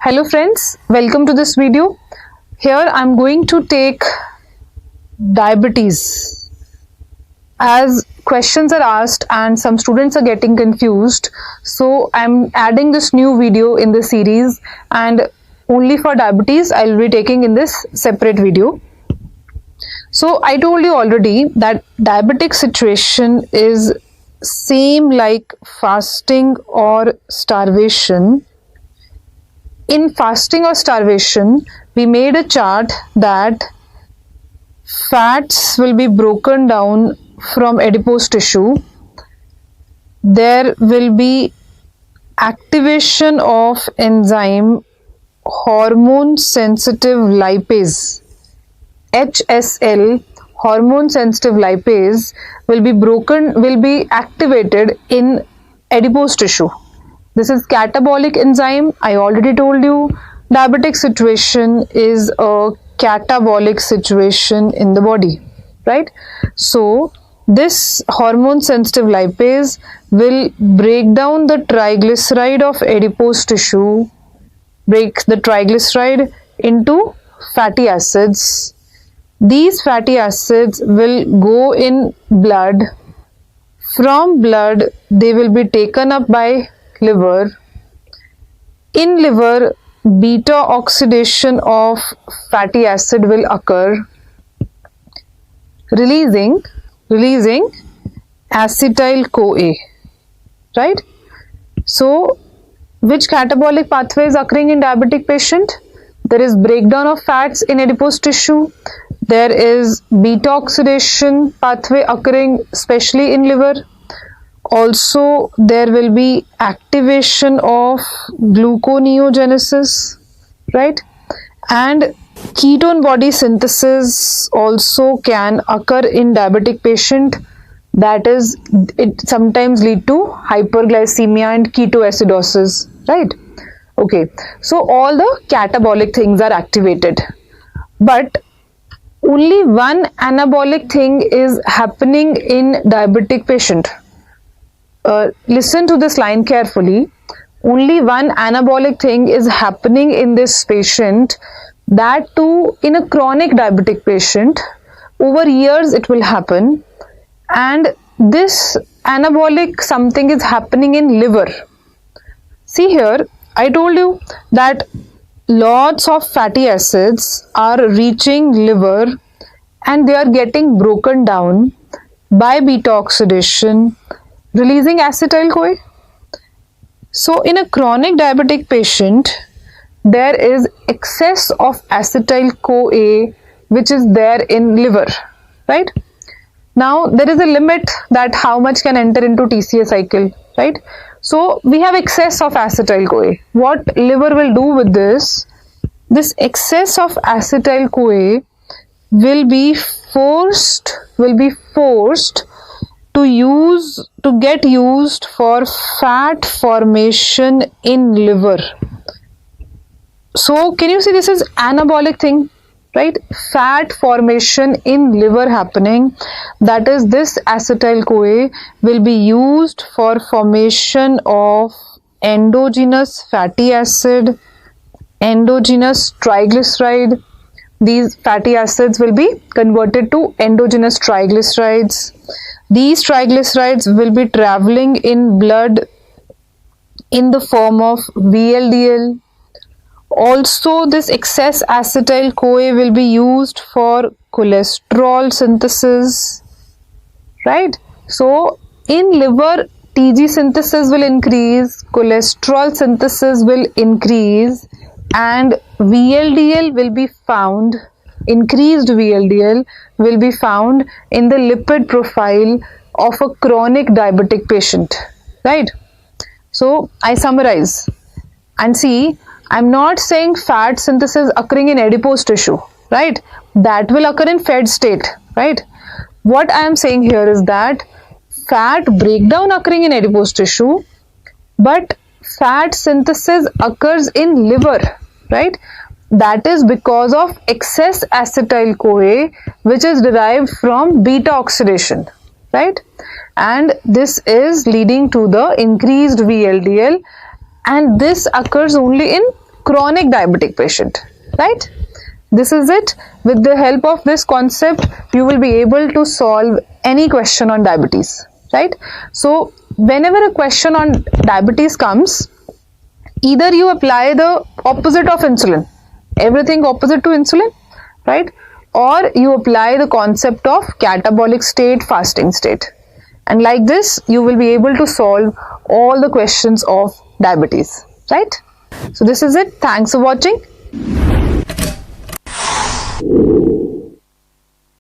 Hello friends, welcome to this video. Here I'm going to take diabetes, as questions are asked and some students are getting confused. So I'm adding this new video in the series, and only for diabetes I'll be taking in this separate video. So I told you already that diabetic situation is same like fasting or starvation. In fasting or starvation, we made a chart that fats will be broken down from adipose tissue. There will be activation of enzyme hormone sensitive lipase, HSL, hormone sensitive lipase will be activated in adipose tissue. This is catabolic enzyme. I already told you diabetic situation is a catabolic situation in the body, right? So this hormone sensitive lipase will break down the triglyceride of adipose tissue, break the triglyceride into fatty acids. These fatty acids will go in blood. From blood, they will be taken up by liver. In liver, beta oxidation of fatty acid will occur, releasing acetyl-CoA, right? So which catabolic pathway is occurring in diabetic patient? There is breakdown of fats in adipose tissue. There is beta oxidation pathway occurring especially in liver. Also, there will be activation of gluconeogenesis, right? And ketone body synthesis also can occur in diabetic patient. That is, it sometimes lead to hyperglycemia and ketoacidosis, right? Okay, so all the catabolic things are activated, but only one anabolic thing is happening in diabetic patient. Listen to this line carefully. Only one anabolic thing is happening in this patient, that too in a chronic diabetic patient. Over years it will happen, and this anabolic something is happening in liver. See here, I told you that lots of fatty acids are reaching liver and they are getting broken down by beta oxidation, releasing acetyl-CoA. So in a chronic diabetic patient, there is excess of acetyl-CoA which is there in liver, right? Now there is a limit that how much can enter into TCA cycle, right? So we have excess of acetyl-CoA. What liver will do with this? This excess of acetyl-CoA will be forced to get used for fat formation in liver. So can you see, this is anabolic thing, right? Fat formation in liver happening. That is, this acetyl-CoA will be used for formation of endogenous fatty acid, endogenous triglyceride. These fatty acids will be converted to endogenous triglycerides. These triglycerides will be traveling in blood in the form of VLDL. Also, this excess acetyl-CoA will be used for cholesterol synthesis, right? So in liver, TG synthesis will increase, cholesterol synthesis will increase, and VLDL will be found, increased VLDL will be found in the lipid profile of a chronic diabetic patient, right? So I summarize and see, I'm not saying fat synthesis occurring in adipose tissue, right? That will occur in fed state, right? What I am saying here is that fat breakdown occurring in adipose tissue, but fat synthesis occurs in liver, right? That is because of excess acetyl-CoA which is derived from beta oxidation, right? And this is leading to the increased VLDL, and this occurs only in chronic diabetic patient, right? This is it. With the help of this concept, you will be able to solve any question on diabetes, right? So whenever a question on diabetes comes, either you apply the opposite of insulin, everything opposite to insulin, right? Or you apply the concept of catabolic state, fasting state. And like this, you will be able to solve all the questions of diabetes, right? So this is it. Thanks for watching.